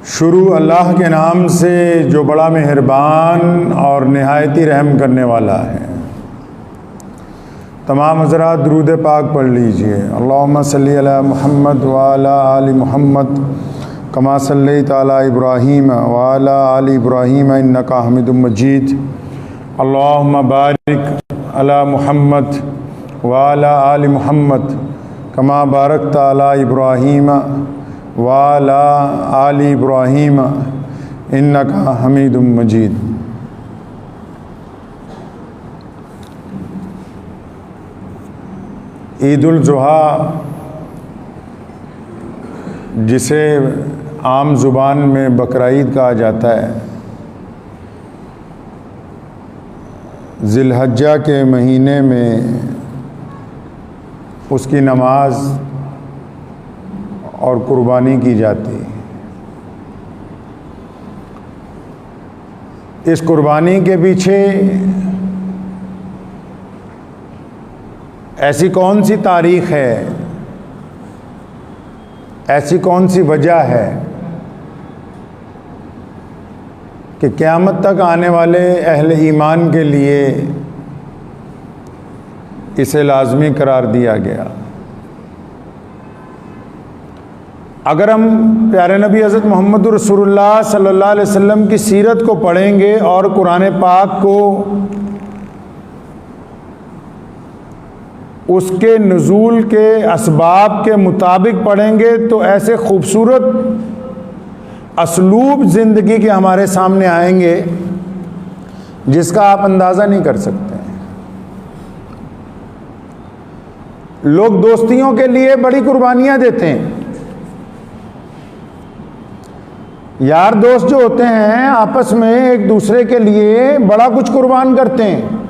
शुरू अल्लाह के नाम से जो बड़ा मेहरबान और निहायती रहम करने वाला है। तमाम हज़रात दुरूद पाक पढ़ लीजिए। अल्लाहुम्मा सल्ली अला मुहम्मद व अला आलि मुहम्मद कमा सल्लैता अला इब्राहीम व अला आलि इब्राहीम इन्नका हमीदुम मजीद। अल्लाहुम्मा बारिक अला मुहम्मद व अला आलि मुहम्मद कमा बारकता अला इब्राहीम व अला आलि इब्राहीम इन्नका हमीदुम मजीद। ईद उल ज़ुहा, जिसे आम ज़ुबान में बकरीद कहा जाता है, ज़िलहज्जा के महीने में उसकी नमाज और कुर्बानी की जाती है। इस कुर्बानी के पीछे ऐसी कौन सी तारीख़ है, ऐसी कौन सी वजह है कि क़यामत तक आने वाले अहले ईमान के लिए इसे लाज़मी करार दिया गया। अगर हम प्यारे नबी हज़रत मोहम्मद रसूलुल्लाह सल्लल्लाहु अलैहि वसल्लम की सीरत को पढ़ेंगे और कुरान पाक को उसके नुज़ूल के असबाब के मुताबिक पढ़ेंगे तो ऐसे खूबसूरत असलूब ज़िंदगी के हमारे सामने आएंगे जिसका आप अंदाज़ा नहीं कर सकते। लोग दोस्तियों के लिए बड़ी कुर्बानियाँ देते हैं। यार दोस्त जो होते हैं आपस में एक दूसरे के लिए बड़ा कुछ कुर्बान करते हैं।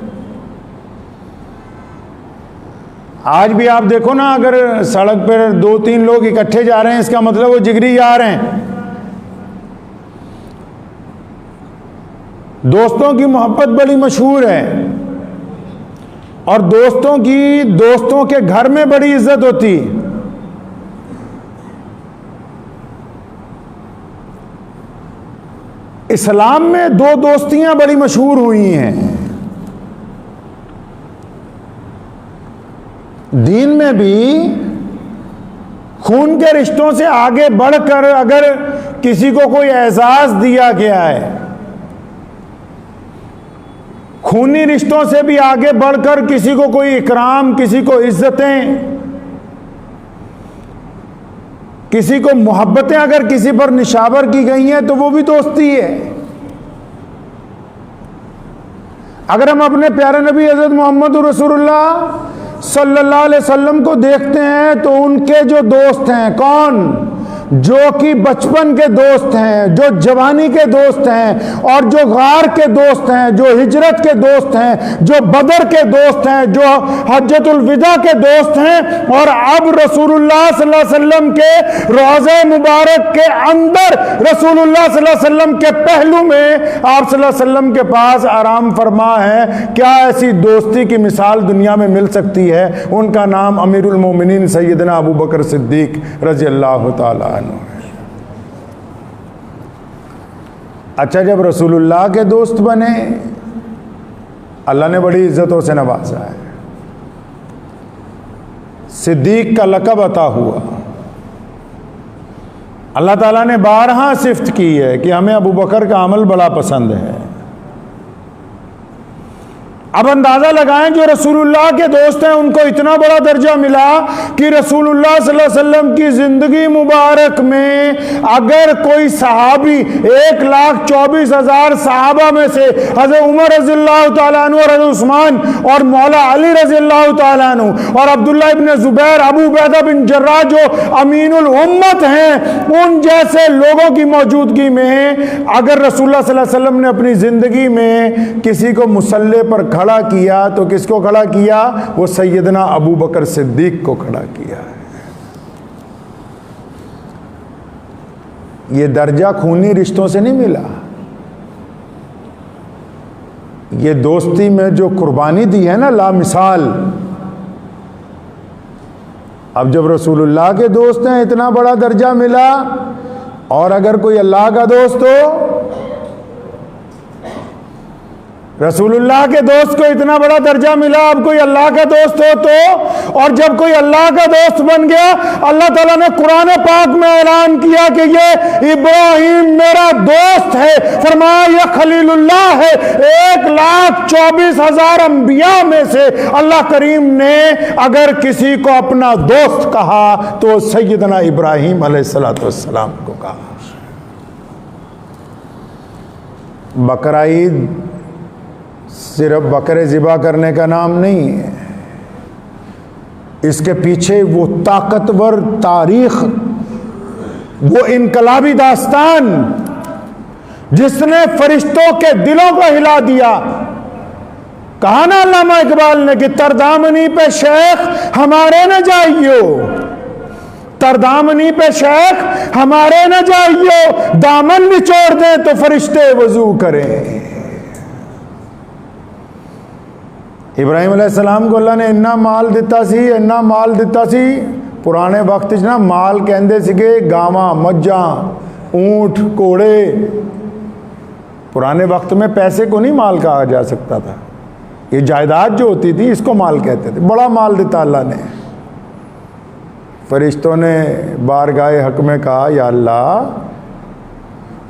आज भी आप देखो ना, अगर सड़क पर 2-3 लोग इकट्ठे जा रहे हैं, इसका मतलब वो जिगरी यार हैं। दोस्तों की मोहब्बत बड़ी मशहूर है और दोस्तों के घर में बड़ी इज्जत होती। इस्लाम में 2 दोस्तियां बड़ी मशहूर हुई हैं। दीन में भी खून के रिश्तों से आगे बढ़कर अगर किसी को कोई एजाज दिया गया है, खूनी रिश्तों से भी आगे बढ़कर किसी को कोई इकराम, किसी को इज्जतें, किसी को मोहब्बतें अगर किसी पर निशावर की गई हैं तो वो भी दोस्ती है। अगर हम अपने प्यारे नबी हज़रत मोहम्मद रसूलुल्लाह सल्लल्लाहु अलैहि वसल्लम को देखते हैं तो उनके जो दोस्त हैं, कौन? जो कि बचपन के दोस्त हैं, जो जवानी के दोस्त हैं, और जो गार के दोस्त हैं, जो हिजरत के दोस्त हैं, जो बदर के दोस्त हैं, जो हज्जतुल विदा के दोस्त हैं, और अब रसूलुल्लाह सल्लल्लाहु अलैहि वसल्लम के रोज़े मुबारक के अंदर रसूलुल्लाह सल्लल्लाहु अलैहि वसल्लम के पहलू में आप सल्लल्लाहु अलैहि वसल्लम के पास आराम फरमा है। क्या ऐसी दोस्ती की मिसाल दुनिया में मिल सकती है? उनका नाम अमीरुल मोमिनीन सैयदना अबू बकर सिद्दीक रज़ी अल्लाह तआला अन्हु। अच्छा, जब रसूलुल्लाह के दोस्त बने, अल्लाह ने बड़ी इज्जतों से नवाजा है। सिद्दीक का लक़ब अता हुआ। अल्लाह ताला ने 12 सिफ्त की है कि हमें अबू बकर का अमल बड़ा पसंद है। अब अंदाज़ा लगाएं, जो रसूलुल्लाह के दोस्त हैं उनको इतना बड़ा दर्जा मिला कि रसूलुल्लाह सल्लल्लाहु अलैहि वसल्लम की ज़िंदगी मुबारक में अगर कोई सहाबी 1,24,000 सहाबा में से हज़रत उमर रज़ियल्लाहु तआला अन्हु और हज़रत उस्मान और मौला अली रज़ियल्लाहु तआला अन्हु और अब्दुल्लाह इब्न ज़ुबैर, अबू उबैदा बिन जर्राह जो अमीनुल उम्मत हैं, उन जैसे लोगों की मौजूदगी में अगर रसूलुल्लाह सल्लल्लाहु अलैहि वसल्लम ने अपनी ज़िंदगी में किसी को मुसल्ले पर खड़ा किया तो किसको खड़ा किया? वो सैयदना अबू बकर सिद्दीक को खड़ा किया है। ये दर्जा खूनी रिश्तों से नहीं मिला। ये दोस्ती में जो कुर्बानी दी है ना लामिसाल, अब जब रसूलुल्लाह के दोस्त हैं, इतना बड़ा दर्जा मिला, और अगर कोई अल्लाह का दोस्त हो, रसूलुल्लाह के दोस्त को इतना बड़ा दर्जा मिला, अब कोई अल्लाह का दोस्त हो तो, और जब कोई अल्लाह का दोस्त बन गया, अल्लाह ताला ने कुरान पाक में ऐलान किया कि ये इब्राहिम मेरा दोस्त है, फरमाया ये खलीलुल्लाह है। 1,24,000 अंबिया में से अल्लाह करीम ने अगर किसी को अपना दोस्त कहा तो सैयदना इब्राहिम अलैहिस्सलाम को कहा। बकरा ईद सिर्फ बकरे ज़िबा करने का नाम नहीं है, इसके पीछे वो ताकतवर तारीख, वो इनकलाबी दास्तान जिसने फरिश्तों के दिलों को हिला दिया। कहा ना अल्लामा इकबाल ने कि तरदामनी पे शेख हमारे न जाइयो, तरदामनी पे शेख हमारे न जाइयो, दामन निचोड़ दे तो फरिश्ते वजू करें। इब्राहिम अलैहिस्सलाम को अल्लाह ने इन्ना माल दिता सी, इन्ना माल दिता सी। पुराने वक्त ना माल कहते सीगे गावां, मज्जां, ऊंट, घोड़े। पुराने वक्त में पैसे को नहीं माल कहा जा सकता था, ये जायदाद जो होती थी इसको माल कहते थे। बड़ा माल दिता अल्लाह ने। फरिश्तों ने बारगाहे हक में कहा, या अल्लाह,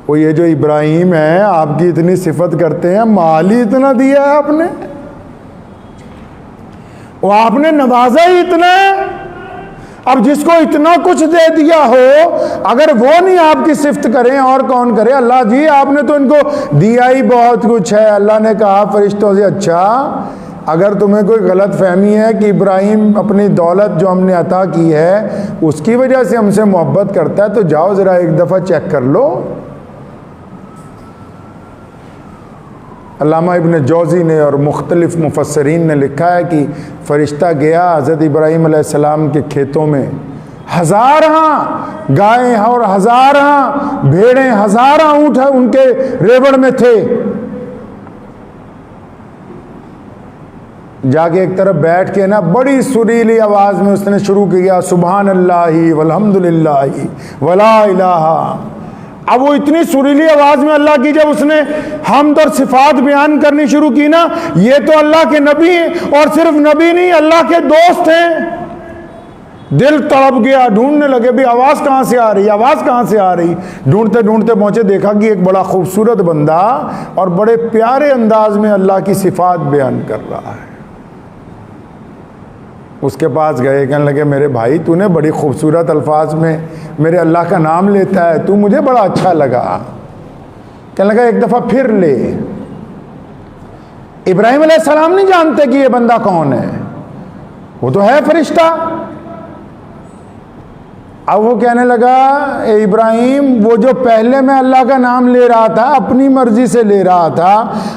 वो ये जो इब्राहिम है आपकी इतनी सिफत करते हैं, माल ही इतना दिया है आपने, वो आपने नवाजा ही इतना है। अब जिसको इतना कुछ दे दिया हो, अगर वो नहीं आपकी सिफत करें और कौन करे? अल्लाह जी आपने तो इनको दिया ही बहुत कुछ है। अल्लाह ने कहा फरिश्तों से, अच्छा अगर तुम्हें कोई गलत फहमी है कि इब्राहिम अपनी दौलत जो हमने अता की है उसकी वजह से हमसे मोहब्बत करता है, तो जाओ ज़रा एक दफ़ा चेक कर लो। अल्लामा इब्न जौज़ी ने और मुख्तलिफ मुफस्सरीन ने लिखा है कि फ़रिश्ता गया हज़रत इब्राहिम अलैहिस्सलाम के खेतों में, हज़ारां गायें और हज़ारां भेड़ें, हज़ारां ऊँट उनके रेवड़ में थे। जाके एक तरफ बैठ के ना बड़ी सुरीली आवाज़ में उसने शुरू किया, सुबहान अल्लाही वल्हम्दुलिल्लाही वला इलाहा। अब वो इतनी सुरीली आवाज़ में अल्लाह की जब उसने हम्द और सिफात बयान करनी शुरू की ना, ये तो अल्लाह के नबी हैं, और सिर्फ नबी नहीं अल्लाह के दोस्त हैं। दिल तड़प गया, ढूंढने लगे भी आवाज़ कहाँ से आ रही, आवाज़ कहाँ से आ रही। ढूंढते ढूंढते पहुँचे, देखा कि एक बड़ा खूबसूरत बंदा और बड़े प्यारे अंदाज में अल्लाह की सिफात बयान कर रहा है। उसके पास गए, कहने लगे मेरे भाई तूने बड़ी खूबसूरत अल्फाज में मेरे अल्लाह का नाम लेता है, तू मुझे बड़ा अच्छा लगा। कहने लगा एक दफ़ा फिर ले। इब्राहिम अलैहिस्सलाम नहीं जानते कि ये बंदा कौन है, वो तो है फरिश्ता। अब वो कहने लगा, ए इब्राहिम, वो जो पहले मैं अल्लाह का नाम ले रहा था अपनी मर्जी से ले रहा था,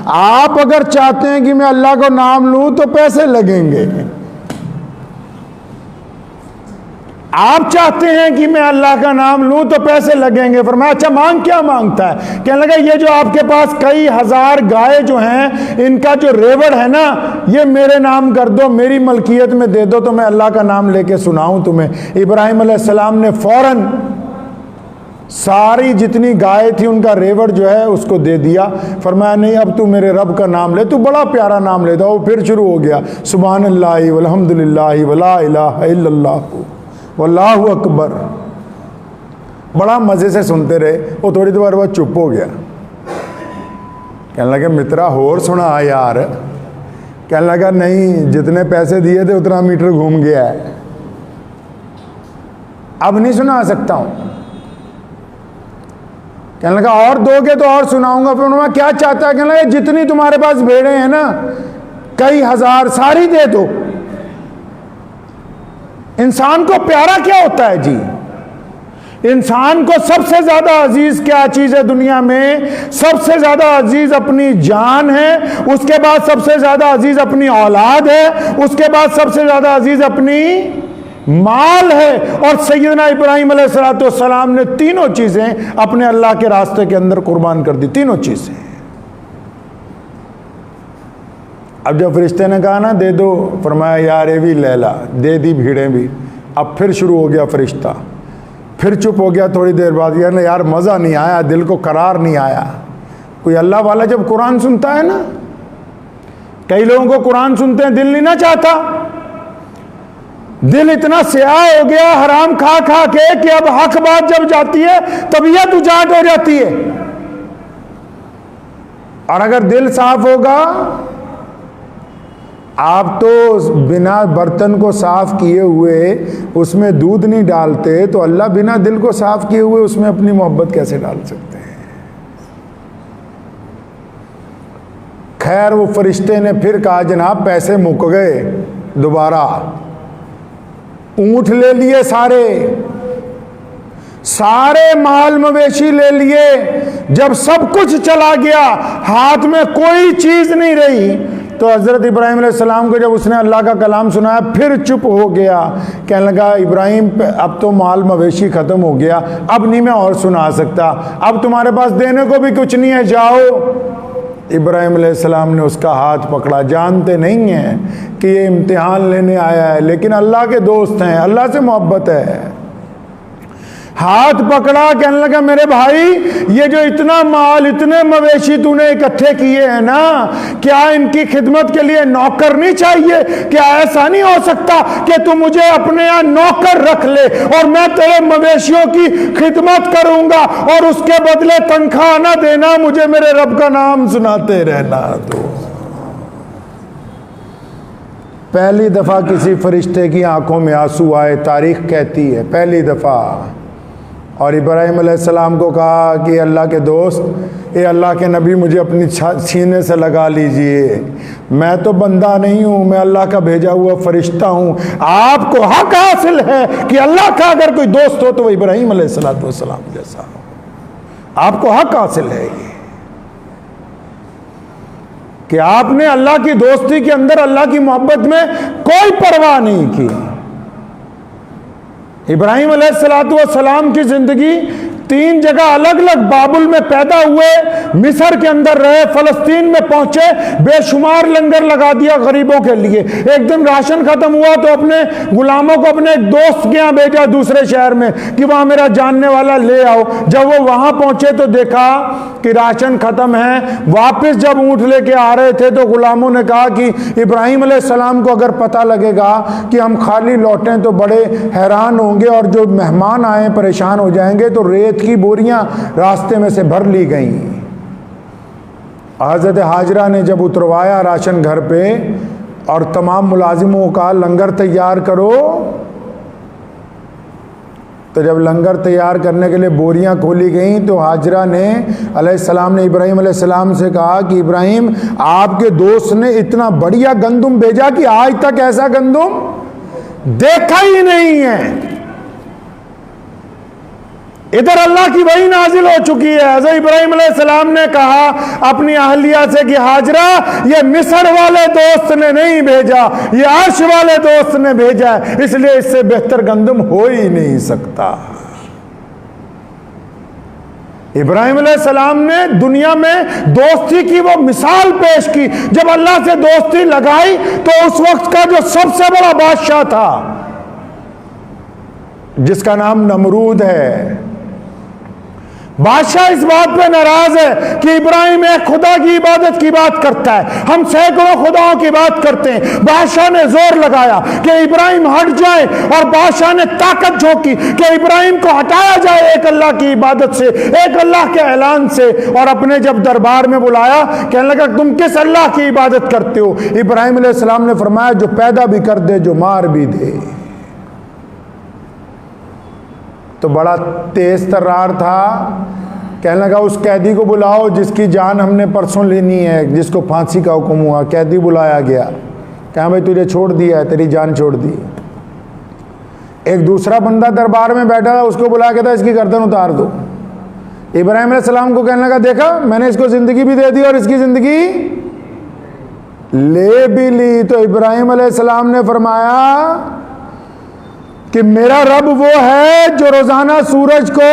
आप अगर चाहते हैं कि मैं अल्लाह को नाम लूँ तो पैसे लगेंगे। आप चाहते हैं कि मैं अल्लाह का नाम लूं तो पैसे लगेंगे। फरमाया अच्छा मांग, क्या मांगता है? कहने लगा ये जो आपके पास कई हजार गाय जो हैं, इनका जो रेवड़ है ना, ये मेरे नाम कर दो, मेरी मलकियत में दे दो, तो मैं अल्लाह का नाम लेके सुनाऊं तुम्हें। इब्राहिम अलैहिस्सलाम ने फौरन सारी जितनी गाय थी उनका रेवड़ जो है उसको दे दिया। फरमाया नहीं, अब तू मेरे रब का नाम ले, तू बड़ा प्यारा नाम लेता। वो फिर शुरू हो गया, सुभान अल्लाह वल्हम्दुलिल्लाह वला इलाहा इल्लल्लाह वल्लाहु अकबर। बड़ा मज़े से सुनते रहे। वो थोड़ी देर बाद चुप हो गया। कहने लगे मित्रा होर सुना यार। कहने लगा नहीं, जितने पैसे दिए थे उतना मीटर घूम गया है, अब नहीं सुना सकता हूं। कहने लगा और दोगे तो और सुनाऊंगा। फिर उन्होंने क्या चाहता है? कहने लगा जितनी तुम्हारे पास भेड़े हैं ना, कई हजार, सारी दे दो। इंसान को प्यारा क्या होता है जी? इंसान को सबसे ज्यादा अजीज क्या चीज है दुनिया में? सबसे ज्यादा अजीज अपनी जान है, उसके बाद सबसे ज्यादा अजीज अपनी औलाद है, उसके बाद सबसे ज्यादा अजीज अपनी माल है। और सैयदना इब्राहिम अलैहिस्सलाम ने तीनों चीजें अपने अल्लाह के रास्ते के अंदर कुर्बान कर दी, तीनों चीजें। अब जब फरिश्ते ने कहा ना दे दो, फरमाया यार ये भी ले ला, दे दी भीड़ें भी। अब फिर शुरू हो गया फरिश्ता, फिर चुप हो गया थोड़ी देर बाद। यार मज़ा नहीं आया, दिल को करार नहीं आया। कोई अल्लाह वाला जब कुरान सुनता है ना, कई लोगों को कुरान सुनते हैं दिल नहीं ना चाहता, दिल इतना स्याह हो गया हराम खा खा के कि अब हक बात जब जाती है तबीयत उजाट हो जाती है। और अगर दिल साफ होगा, आप तो बिना बर्तन को साफ किए हुए उसमें दूध नहीं डालते, तो अल्लाह बिना दिल को साफ किए हुए उसमें अपनी मोहब्बत कैसे डाल सकते हैं। खैर वो फरिश्ते ने फिर कहा जनाब पैसे मुक गए, दोबारा ऊंट ले लिए, सारे माल मवेशी ले लिए। जब सब कुछ चला गया, हाथ में कोई चीज नहीं रही, तो हजरत इब्राहिम अलैहिस्सलाम को जब उसने अल्लाह का कलाम सुनाया फिर चुप हो गया। कहने लगा इब्राहिम अब तो माल मवेशी खत्म हो गया, अब नहीं मैं और सुना सकता, अब तुम्हारे पास देने को भी कुछ नहीं है, जाओ। इब्राहिम अलैहिस्सलाम ने उसका हाथ पकड़ा। जानते नहीं हैं कि ये इम्तिहान लेने आया है, लेकिन अल्लाह के दोस्त हैं, अल्लाह से मोहब्बत है। हाथ पकड़ा, कहने लगा मेरे भाई ये जो इतना माल इतने मवेशी तूने इकट्ठे किए हैं ना, क्या इनकी खिदमत के लिए नौकर नहीं चाहिए? क्या ऐसा नहीं हो सकता कि तू मुझे अपने यहाँ नौकर रख ले और मैं तेरे मवेशियों की खिदमत करूंगा और उसके बदले तनख्वाह ना देना, मुझे मेरे रब का नाम सुनाते रहना। तो पहली दफा किसी फरिश्ते की आंखों में आंसू आए, तारीख कहती है पहली दफा। और इब्राहिम अलैहिस्सलाम को कहा कि अल्लाह के दोस्त, ये अल्लाह के नबी मुझे अपनी सीने से लगा लीजिए, मैं तो बंदा नहीं हूँ, मैं अल्लाह का भेजा हुआ फरिश्ता हूँ। आपको हक हासिल है कि अल्लाह का अगर कोई दोस्त हो तो वो इब्राहिम अलैहिस्सलाम जैसा हो। आपको हक हासिल है ये कि आपने अल्लाह की दोस्ती के अंदर अल्लाह की मोहब्बत में कोई परवाह नहीं की। इब्राहिम अलैहिस्सलाम की जिंदगी 3 जगह अलग अलग, बाबुल में पैदा हुए, मिस्र के अंदर रहे, फलस्तीन में पहुंचे, बेशुमार लंगर लगा दिया गरीबों के लिए। एक दिन राशन खत्म हुआ तो अपने गुलामों को अपने एक दोस्त के यहाँ भेजा दूसरे शहर में कि वहां मेरा जानने वाला ले आओ। जब वो वहां पहुंचे तो देखा कि राशन खत्म है। वापस जब ऊँट लेके आ रहे थे तो गुलामों ने कहा कि इब्राहिम अलैहिस्सलाम को अगर पता लगेगा कि हम खाली लौटें तो बड़े हैरान होंगे और जो मेहमान आए परेशान हो जाएंगे, तो रेत की बोरियां रास्ते में से भर ली गई। हज़रत हाजरा ने जब उतरवाया राशन घर पे और तमाम मुलाजिमों का लंगर तैयार करो, तो जब लंगर तैयार करने के लिए बोरियां खोली गई तो हाजरा ने अलैहिस्सलाम ने इब्राहिम अलैहिस्सलाम से कहा कि इब्राहिम आपके दोस्त ने इतना बढ़िया गंदुम भेजा कि आज तक ऐसा गंदुम देखा ही नहीं है। इधर अल्लाह की वही नाजिल हो चुकी है। हज़रत इब्राहिम अलैहिस्सलाम ने कहा अपनी अहलिया से कि हाजरा ये मिस्र वाले दोस्त ने नहीं भेजा, ये अर्श वाले दोस्त ने भेजा है, इसलिए इससे बेहतर गंदम हो ही नहीं सकता। इब्राहिम अलैहिस्सलाम ने दुनिया में दोस्ती की वो मिसाल पेश की। जब अल्लाह से दोस्ती लगाई तो उस वक्त का जो सबसे बड़ा बादशाह था, जिसका नाम नमरूद है, बादशाह इस बात पे नाराज है कि इब्राहिम एक खुदा की इबादत की बात करता है, हम सैकड़ों खुदाओं की बात करते हैं। बादशाह ने जोर लगाया कि इब्राहिम हट जाए और बादशाह ने ताकत झोंकी कि इब्राहिम को हटाया जाए एक अल्लाह की इबादत से, एक अल्लाह के ऐलान से। और अपने जब दरबार में बुलाया, कहने लगा तुम किस अल्लाह की इबादत करते हो? इब्राहिम अलैहिस्सलाम ने फरमाया जो पैदा भी कर दे, जो मार भी दे। तो बड़ा तेज तर्रार था। कहने लगा उस कैदी को बुलाओ जिसकी जान हमने परसों लेनी है, जिसको फांसी का हुक्म हुआ। कैदी बुलाया गया, कहा भाई तुझे छोड़ दिया है, तेरी जान छोड़ दी। एक दूसरा बंदा दरबार में बैठा था, उसको बुलाया, कहता इसकी गर्दन उतार दो। इब्राहिम अलैहिस्सलाम को कहने लगा देखा मैंने इसको जिंदगी भी दे दी और इसकी जिंदगी ले भी ली। तो इब्राहिम अलैहिस्सलाम ने फरमाया कि मेरा रब वो है जो रोजाना सूरज को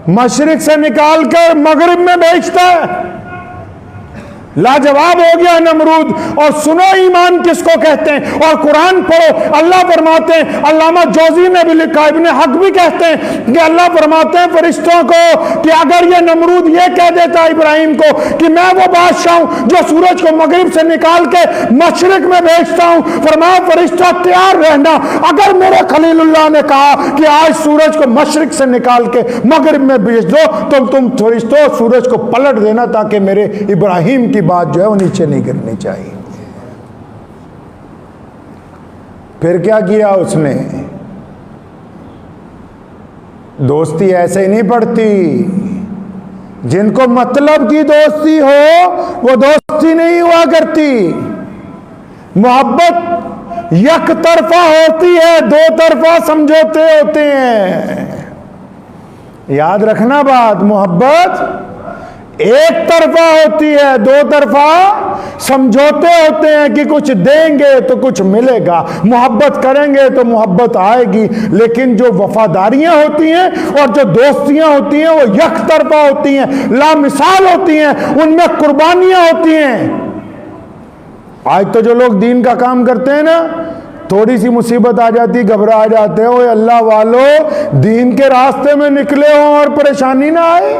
मशरिक से निकालकर मगरिब में भेजता है। लाजवाब हो गया नमरूद। और सुनो ईमान किसको कहते हैं, और कुरान पढ़ो। अल्लाह फरमाते हैं, अल्लामा जौजी ने भी लिखा, इब्ने हक भी कहते हैं कि अल्लाह फरमाते हैं फरिश्तों को कि अगर ये नमरूद ये कह देता इब्राहिम को कि मैं वो बादशाह हूं जो सूरज को मगरिब से निकाल के मशरिक में भेजता हूं, फरमाया फरिश्ता तैयार रहना, अगर मेरे खलीलुल्लाह ने कहा कि आज सूरज को मशरिक से निकाल के मगरिब में भेज दो तो तुम फरिश्तों सूरज को पलट देना ताकि मेरे इब्राहिम की बात जो है वो नीचे नहीं गिरनी चाहिए। फिर क्या किया उसने, दोस्ती ऐसे ही नहीं पड़ती। जिनको मतलब की दोस्ती हो वो दोस्ती नहीं हुआ करती। मोहब्बत एक तरफा होती है, दो तरफा समझौते होते हैं। याद रखना बात, मोहब्बत एक तरफा होती है, दो तरफा समझौते होते हैं कि कुछ देंगे तो कुछ मिलेगा, मोहब्बत करेंगे तो मोहब्बत आएगी। लेकिन जो वफादारियां होती हैं और जो दोस्तियां होती हैं वो एक तरफा होती हैं, लामिसाल होती हैं, उनमें कुर्बानियां होती हैं। आज तो जो लोग दीन का काम करते हैं ना, थोड़ी सी मुसीबत आ जाती घबरा जाते हो, अल्लाह वालों दीन के रास्ते में निकले हो और परेशानी ना आए,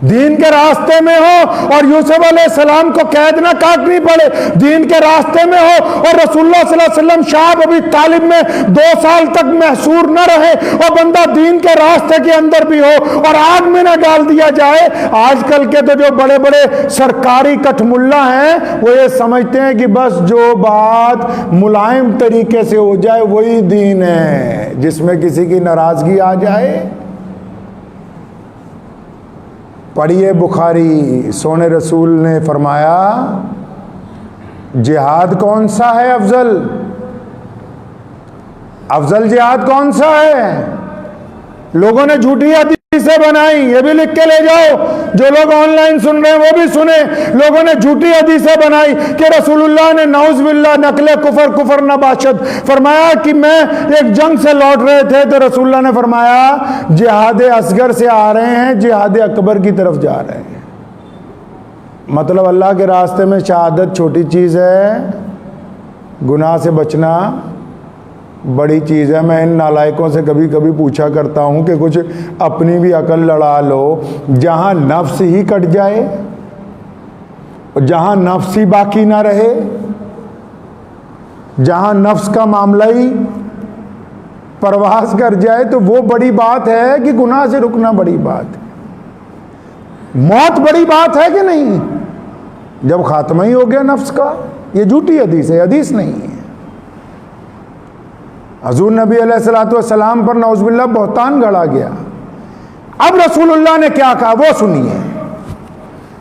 दीन के रास्ते में हो और यूसुफ अलैहिस्सलाम को कैद ना काटनी पड़े, दीन के रास्ते में हो और रसूलुल्लाह सल्लल्लाहु अलैहि वसल्लम शाह अबी तालिब में 2 साल तक महसूर न रहे और बंदा दीन के रास्ते के अंदर भी हो और आग में ना डाल दिया जाए। आजकल के तो जो बड़े बड़े सरकारी कठमुल्ला हैं वो ये समझते हैं कि बस जो बात मुलायम तरीके से हो जाए वही दीन है, जिसमें किसी की नाराजगी आ जाए। पढ़िए बुखारी, सोने रसूल ने फरमाया जिहाद कौन सा है अफजल, अफजल जिहाद कौन सा है। लोगों ने झूठी हदीसें बनाई, ये भी लिख के ले जाओ, जो लोग ऑनलाइन सुन रहे हैं वो भी सुने। लोगों ने झूठी हदीसें बनाई कि रसूलुल्लाह ने नाउज़ुबिल्लाह नकले कुफर नबाशत फरमाया कि मैं एक जंग से लौट रहे थे तो रसूलुल्लाह ने फरमाया जिहाद असगर से आ रहे हैं, जिहाद अकबर की तरफ जा रहे हैं। मतलब अल्लाह के रास्ते में शहादत छोटी चीज़ है, गुनाह से बचना बड़ी चीज़ है। मैं इन नालायकों से कभी कभी पूछा करता हूँ कि कुछ अपनी भी अकल लड़ा लो, जहाँ नफ्स ही कट जाए और जहाँ नफ्स ही बाकी ना रहे, जहाँ नफ्स का मामला ही परवास कर जाए तो वो बड़ी बात है कि गुनाह से रुकना बड़ी बात है। मौत बड़ी बात है कि नहीं, जब खात्मा ही हो गया नफ्स का। ये झूठी हदीस है, हदीस नहीं है। हजूर नबी अलैहिस्सलातु वस्सलाम पर नौज़ुबिल्लाह बहतान गढ़ा गया। अब रसूलुल्लाह ने क्या कहा वो सुनिए,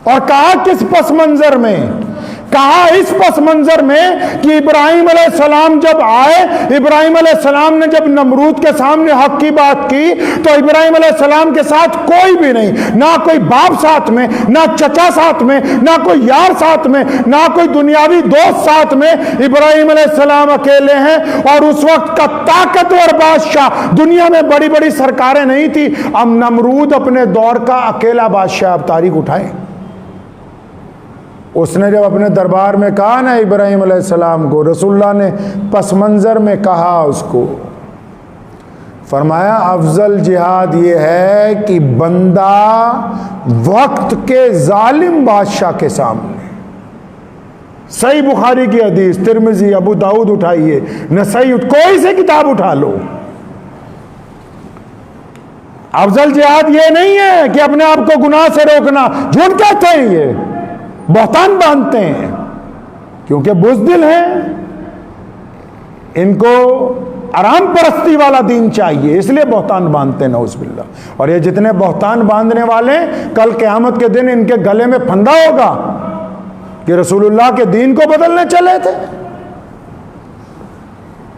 और कहा किस पस मंजर में, कहा इस पस मंजर में कि इब्राहिम अलैहिस्सलाम जब आए, इब्राहिम अलैहिस्सलाम ने जब नमरूद के सामने हक की बात की तो इब्राहिम अलैहिस्सलाम के साथ कोई भी नहीं, ना कोई बाप साथ में, ना चचा साथ में, ना कोई यार साथ में, ना कोई दुनियावी दोस्त साथ में। इब्राहिम अलैहिस्सलाम अकेले हैं और उस वक्त का ताकतवर बादशाह, दुनिया में बड़ी बड़ी सरकारें नहीं थी। अब नमरूद अपने दौर का अकेला बादशाह, अब तारीख उठाए। उसने जब अपने दरबार में कहा ना इब्राहिम अलैहिस्सलाम को, रसूलुल्लाह ने पस मंजर में कहा उसको, फरमाया अफजल जिहाद ये है कि बंदा वक्त के जालिम बादशाह के सामने, सही बुखारी की हदीस, तिरमिजी, अबू दाऊद उठाइए, नसई, कोई से किताब उठा लो। अफजल जिहाद ये नहीं है कि अपने आप को गुनाह से रोकना, झूठ कहते हैं, ये बहतान बांधते हैं क्योंकि बुज़दिल हैं, इनको आराम परस्ती वाला दीन चाहिए, इसलिए बहतान बांधते हैं नौज़ुबिल्लाह। और ये जितने बहतान बांधने वाले, कल क़यामत के दिन इनके गले में फंदा होगा कि रसूलुल्लाह के दीन को बदलने चले थे।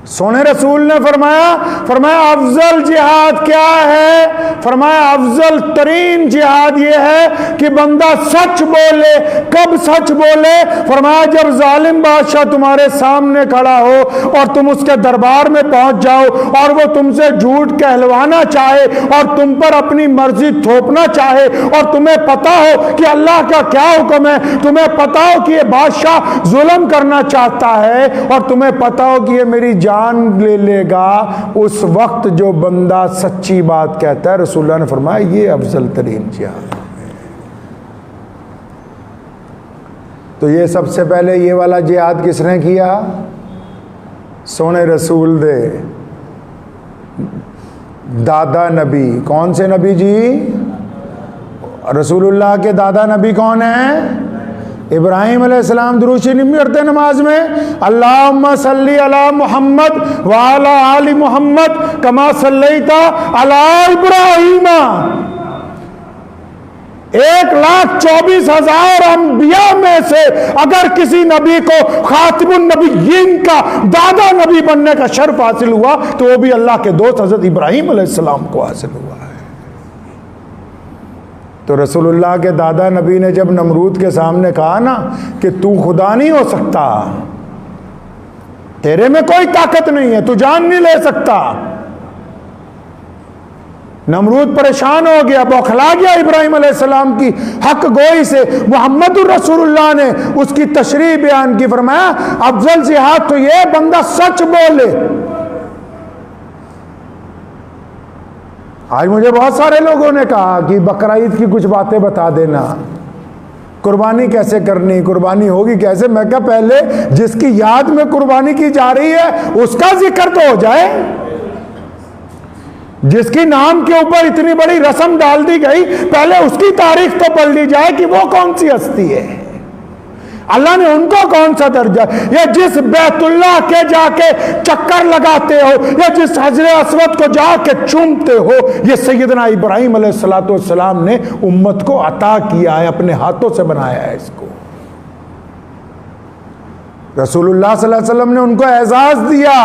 सोने रसूल ने फरमाया अफजल जिहाद क्या है? फरमाया अफजल तरीन जिहाद ये है कि बंदा सच बोले। कब सच बोले? फरमाया जब जालिम बादशाह तुम्हारे सामने खड़ा हो और तुम उसके दरबार में पहुंच जाओ और वो तुमसे झूठ कहलवाना चाहे और तुम पर अपनी मर्जी थोपना चाहे और तुम्हें पता हो कि अल्लाह का क्या हुक्म है, तुम्हें पता हो कि ये बादशाह जुल्म करना चाहता है और तुम्हें पता हो कि ये मेरी जान ले लेगा, उस वक्त जो बंदा सच्ची बात कहता है, रसूलुल्लाह ने फरमाया ये अफजल तरीन जिहाद। तो ये सबसे पहले ये वाला जिहाद किसने किया? सोने रसूल दे दादा नबी। कौन से नबी जी? रसूलुल्लाह के दादा नबी कौन है? इब्राहिम अलैहिस्सलाम। दुरूद नहीं करते नमाज में? अल्लाहुम्मा सल्ली अला मुहम्मद व अला आलि मुहम्मद कमा सल्लैता अला इब्राहिम। 1,24,000 अंबिया में से अगर किसी नबी को खातिमुन नबिय्यीन का दादा नबी बनने का शर्फ हासिल हुआ तो वो भी अल्लाह के दोस्त हजरत इब्राहिम अलैहिस्सलाम को हासिल हुआ है। तो रसूलुल्लाह के दादा नबी ने जब नमरूद के सामने कहा ना कि तू खुदा नहीं हो सकता, तेरे में कोई ताकत नहीं है, तू जान नहीं ले सकता, नमरूद परेशान हो गया, बौखला गया इब्राहिम अलैहिस्सलाम की हक गोई से। मुहम्मदुर रसूलुल्लाह ने उसकी तशरीह बयान की, फरमाया अफजल जिहाद तो ये बंदा सच बोले। आज मुझे बहुत सारे लोगों ने कहा कि बकरा ईद की कुछ बातें बता देना, कुर्बानी कैसे करनी, कुर्बानी होगी कैसे। मैं क्या पहले जिसकी याद में कुर्बानी की जा रही है उसका जिक्र तो हो जाए, जिसकी नाम के ऊपर इतनी बड़ी रस्म डाल दी गई पहले उसकी तारीख तो पढ़ ली जाए कि वो कौन सी हस्ती है, अल्लाह ने उनको कौन सा दर्जा। या जिस बैतुल्लाह के जाके चक्कर लगाते हो या जिस हजरे अस्वद को जाके चूमते हो, ये सैयदना इब्राहिम अलैहिस्सलातु वस्सलाम ने उम्मत को अता किया है, अपने हाथों से बनाया है इसको। रसूलुल्लाह सल्लल्लाहु अलैहि वसल्लम ने उनको एजाज दिया।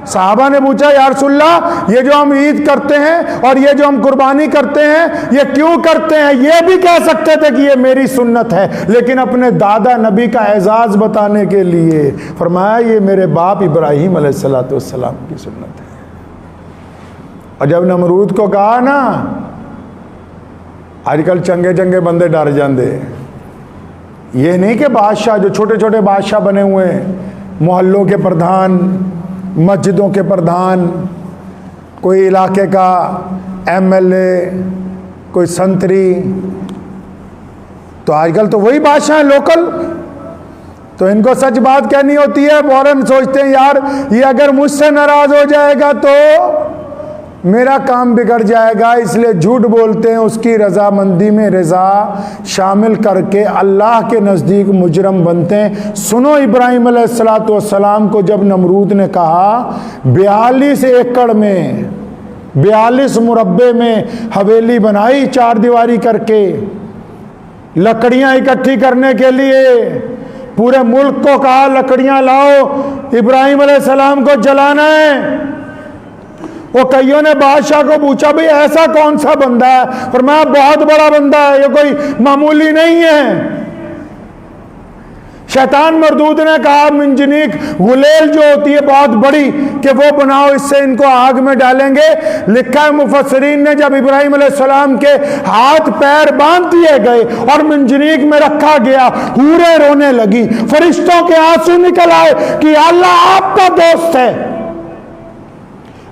साहबा ने पूछा या रसूलल्लाह ये जो हम ईद करते हैं और ये जो हम कुर्बानी करते हैं ये क्यों करते हैं? ये भी कह सकते थे कि ये मेरी सुन्नत है, लेकिन अपने दादा नबी का एजाज बताने के लिए फरमाया ये मेरे बाप इब्राहिम अलैहिस्सलातु वस्सलाम की सुन्नत है। और जब नमरूद को कहा ना, आजकल चंगे चंगे बंदे डर जाते, ये नहीं कि बादशाह जो छोटे छोटे बादशाह बने हुए हैं, मोहल्लों के प्रधान, मस्जिदों के प्रधान, कोई इलाके का एमएलए, कोई संतरी, तो आजकल तो वही बादशाह हैं लोकल। तो इनको सच बात कहनी होती है, फौरन सोचते हैं यार ये अगर मुझसे नाराज हो जाएगा तो मेरा काम बिगड़ जाएगा, इसलिए झूठ बोलते हैं, उसकी रजामंदी में रजा शामिल करके अल्लाह के नज़दीक मुजरम बनते हैं। सुनो इब्राहिम अलैहिस्सलातु वस्सलाम को जब नमरूद ने कहा 42 एकड़ में 42 मुरब्बे में हवेली बनाई 4 दीवारी करके, लकड़ियां इकट्ठी करने के लिए पूरे मुल्क को कहा लकड़ियां लाओ, इब्राहिम अलैहिस्सलाम को जलाना है। वो कईयों ने बादशाह को पूछा भाई ऐसा कौन सा बंदा है? फरमाया बहुत बड़ा बंदा है, ये कोई मामूली नहीं है। शैतान मरदूद ने कहा मंजनीक गुलेल जो होती है बहुत बड़ी कि वो बनाओ, इससे इनको आग में डालेंगे। लिखा है मुफस्सिरीन ने जब इब्राहिम अलैहिस्सलाम के हाथ पैर बांध दिए गए और मंजनीक में रखा गया, हूरें रोने लगी, फरिश्तों के आंसू निकल आए कि अल्लाह आपका दोस्त है।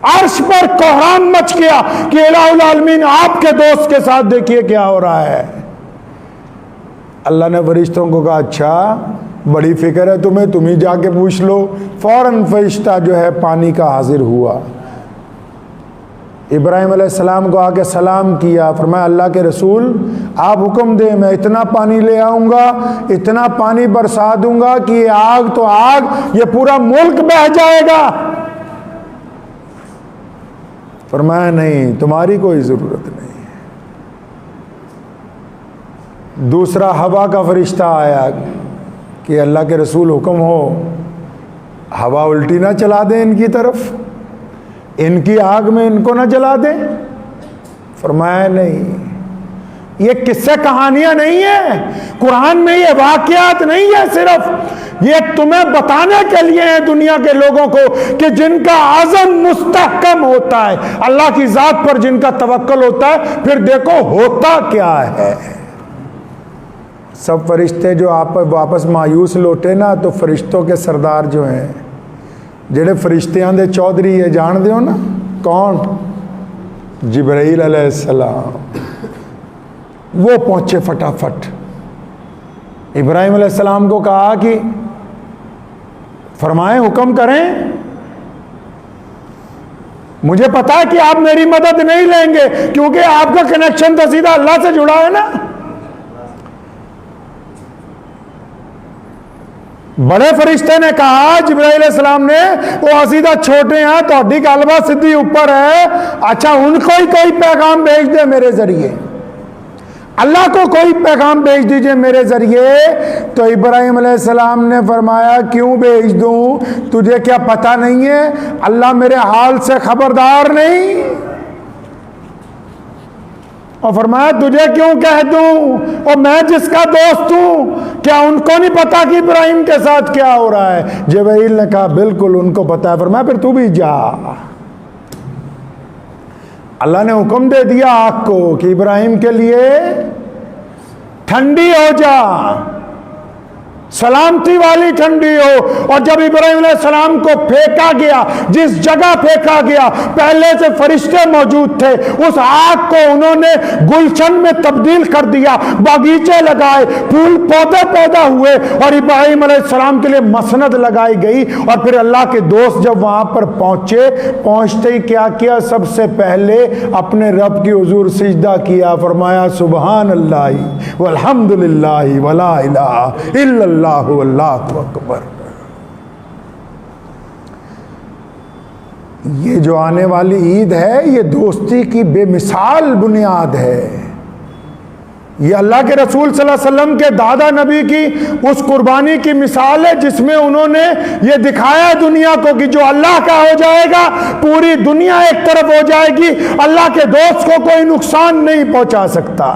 अर्श पर कोहरान मच गया कि इलाहुल आलमीन आपके दोस्त के साथ देखिए क्या हो रहा है। अल्लाह ने फरिश्तों को कहा अच्छा बड़ी फिक्र है तुम्हें, तुम ही जाके पूछ लो। फौरन फरिश्ता जो है पानी का हाजिर हुआ, इब्राहिम अलैहिस्सलाम को आके सलाम किया, फरमाया अल्लाह के रसूल आप हुक्म दें, मैं इतना पानी ले आऊँगा, इतना पानी बरसा दूंगा कि ये आग तो आग, ये पूरा मुल्क बह जाएगा। फरमाया नहीं, तुम्हारी कोई ज़रूरत नहीं है। दूसरा हवा का फरिश्ता आया कि अल्लाह के रसूल हुक्म हो, हवा उल्टी ना चला दें इनकी तरफ, इनकी आग में इनको ना जला दें? फरमाया नहीं, ये किस्से कहानियां नहीं है, कुरान में ये वाकयात नहीं है, सिर्फ ये तुम्हें बताने के लिए है दुनिया के लोगों को कि जिनका आज़म मुस्तहकम होता है, अल्लाह की जात पर जिनका तवक्कुल होता है, फिर देखो होता क्या है। सब फरिश्ते जो आप वापस मायूस लौटे ना, तो फरिश्तों के सरदार जो हैं, जेड़े फरिश्तियां दे चौधरी है, जान दो ना कौन? जिब्राइल अलैहिस्सलाम। वो पहुंचे फटाफट, इब्राहिम अलैहिस्सलाम को कहा कि फरमाएं, हुक्म करें, मुझे पता है कि आप मेरी मदद नहीं लेंगे क्योंकि आपका कनेक्शन तो सीधा अल्लाह से जुड़ा है ना। बड़े फरिश्ते ने कहा जिब्राइल अलैहिस्सलाम ने, वो सीधा छोटे हैं, तो गलबात सीधी ऊपर है, अच्छा उनको ही कोई पैगाम भेज दे मेरे जरिए, अल्लाह को कोई पैगाम भेज दीजिए मेरे जरिए। तो इब्राहिम अलैहिस्सलाम ने फरमाया, क्यों भेज दूं, तुझे क्या पता नहीं है अल्लाह मेरे हाल से खबरदार नहीं? और फरमाया, तुझे क्यों कह दूं, और मैं जिसका दोस्त हूं, क्या उनको नहीं पता कि इब्राहिम के साथ क्या हो रहा है? जिब्राइल ने कहा, बिल्कुल उनको पता है। फरमाया, फिर तू भी जा। अल्लाह ने हुक्म दे दिया आग को कि इब्राहिम के लिए ठंडी हो जा, सलामती वाली ठंडी हो। और जब इब्राहिम अलैहिस्सलाम को फेंका गया, जिस जगह फेंका गया पहले से फरिश्ते मौजूद थे, उस आग को उन्होंने गुलशन में तब्दील कर दिया, बागीचे लगाए, फूल पौधे पैदा हुए और इब्राहिम अलैहिस्सलाम के लिए मसनद लगाई गई। और फिर अल्लाह के दोस्त जब वहां पर पहुंचे, पहुंचते ही क्या किया, सबसे पहले अपने रब की हुजूर सिजदा किया, फरमाया सुबहान अल्लाह वल्हम्दुलिल्लाह वला इलाहा इल्लल्लाह अल्लाहु अकबर। ये जो आने वाली ईद है, ये दोस्ती की बेमिसाल बुनियाद है। ये अल्लाह के रसूल सल्लल्लाहु अलैहि वसल्लम के दादा नबी की उस कुर्बानी की मिसाल है जिसमें उन्होंने ये दिखाया दुनिया को कि जो अल्लाह का हो जाएगा पूरी दुनिया एक तरफ हो जाएगी, अल्लाह के दोस्त को कोई नुकसान नहीं पहुंचा सकता।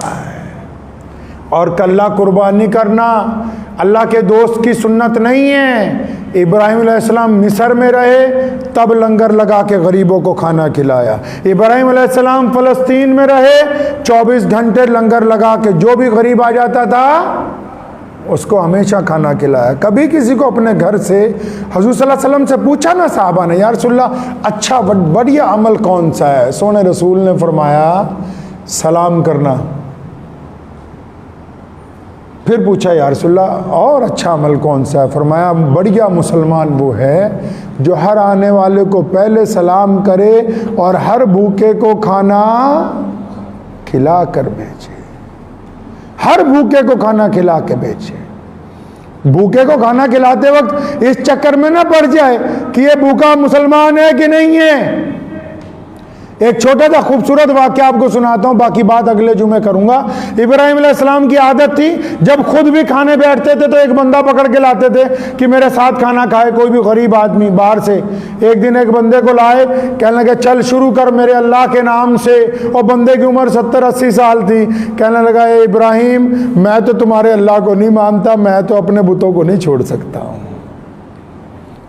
और कल्ला कुर्बानी करना अल्लाह के दोस्त की सुन्नत नहीं है। इब्राहिम अलैहिस्सलाम मिस्र में रहे, तब लंगर लगा के गरीबों को खाना खिलाया। इब्राहिम अलैहिस्सलाम फ़लस्तीन में रहे, 24 घंटे लंगर लगा के जो भी गरीब आ जाता था उसको हमेशा खाना खिलाया। कभी किसी को अपने घर से हुज़ूर सल्लल्लाहु अलैहि वसल्लम से पूछा ना साहबा ने, या रसूलल्लाह अच्छा बढ़िया अमल कौन सा है? सोने रसूल ने फरमाया सलाम करना। फिर पूछा या रसूलल्लाह और अच्छा अमल कौन सा है? फरमाया बढ़िया मुसलमान वो है जो हर आने वाले को पहले सलाम करे और हर भूखे को खाना खिला कर भेजे, हर भूखे को खाना खिला के भेजे। भूखे को खाना खिलाते वक्त इस चक्कर में ना पड़ जाए कि ये भूखा मुसलमान है कि नहीं है। एक छोटा सा खूबसूरत वाक़या आपको सुनाता हूँ, बाकी बात अगले जुमे करूँगा। इब्राहिम अलैहिस्सलाम की आदत थी जब खुद भी खाने बैठते थे तो एक बंदा पकड़ के लाते थे कि मेरे साथ खाना खाए, कोई भी गरीब आदमी बाहर से। एक दिन एक बंदे को लाए, कहने लगे चल शुरू कर मेरे अल्लाह के नाम से। और बंदे की उम्र 70-80 साल थी। कहने लगा ए इब्राहिम, मैं तो तुम्हारे अल्लाह को नहीं मानता, मैं तो अपने बुतों को नहीं छोड़ सकता हूँ।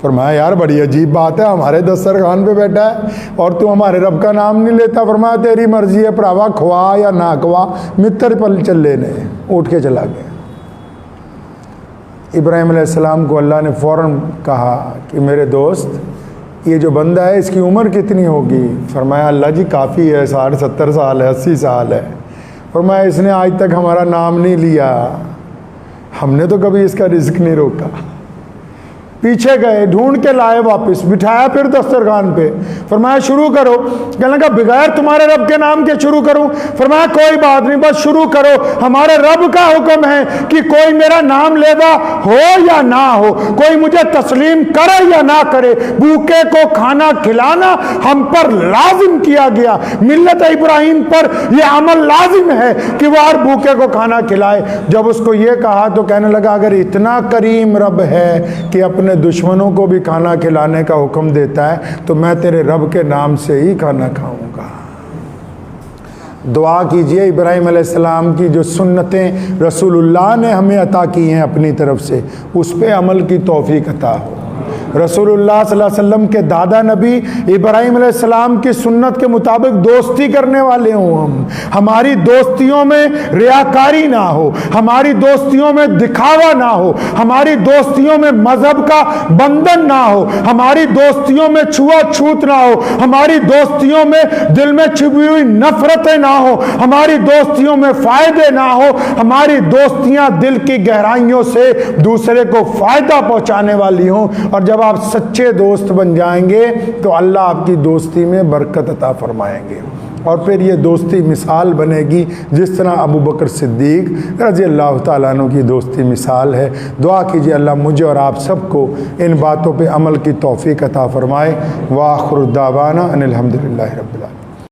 फरमाया यार बड़ी अजीब बात है, हमारे दस्तरखान पे बैठा है और तू हमारे रब का नाम नहीं लेता। फरमाया तेरी मर्जी है भरावा, खवा या ना खवा, मित्र पल चल लेने। उठ के चला गया। इब्राहिम अलैहिस्सलाम को अल्लाह ने फ़ौरन कहा कि मेरे दोस्त ये जो बंदा है इसकी उम्र कितनी होगी? फरमाया अल्लाह जी काफ़ी है, 60-70 साल है, 80 साल है। फरमाया इसने आज तक हमारा नाम नहीं लिया, हमने तो कभी इसका रिज़्क नहीं रोका। पीछे गए, ढूंढ के लाए, वापस बिठाया फिर दस्तरखान पे। फरमाया शुरू करो। कहने लगा बगैर तुम्हारे रब के नाम के शुरू करूं? फरमाया कोई बात नहीं, बस शुरू करो। हमारे रब का हुक्म है कि कोई मेरा नाम लेगा हो या ना हो, कोई मुझे तस्लीम करे या ना करे, भूखे को खाना खिलाना हम पर लाजिम किया गया। मिल्लत इब्राहिम पर यह अमल लाजिम है कि वह हर भूखे को खाना खिलाए। जब उसको ये कहा तो कहने लगा अगर इतना करीम रब है कि अपने अपने दुश्मनों को भी खाना खिलाने का हुक्म देता है तो मैं तेरे रब के नाम से ही खाना खाऊंगा। दुआ कीजिए इब्राहीम अलैहिस्सलाम की जो सुन्नतें रसूलुल्लाह ने हमें अता की हैं अपनी तरफ से, उस पे अमल की तौफीक अता हो। रसूलुल्लाह सल्लल्लाहु अलैहि वसल्लम के दादा नबी इब्राहीम अलैहिस्सलाम की सुन्नत के मुताबिक दोस्ती करने वाले हों हम। हमारी दोस्तियों में रियाकारी ना हो, हमारी दोस्तियों में दिखावा ना हो, हमारी दोस्तियों में मजहब का बंधन ना हो, हमारी दोस्तियों में छुआछूत ना हो, हमारी दोस्तियों में दिल में छिपी हुई नफरतें ना हो, हमारी दोस्तियों में फायदे ना हो। हमारी दोस्तियां दिल की गहराइयों से दूसरे को फायदा पहुंचाने वाली हों। और जब आप सच्चे दोस्त बन जाएंगे तो अल्लाह आपकी दोस्ती में बरकत अता फरमाएंगे और फिर ये दोस्ती मिसाल बनेगी, जिस तरह अबू बकर सिद्दीक रज़ी अल्लाह ताला अन्हु की दोस्ती मिसाल है। दुआ कीजिए अल्लाह मुझे और आप सबको इन बातों पे अमल की तौफीक अता फरमाए। व आखिर दावाना अनिल हम्दुलिल्लाहि रब्बिल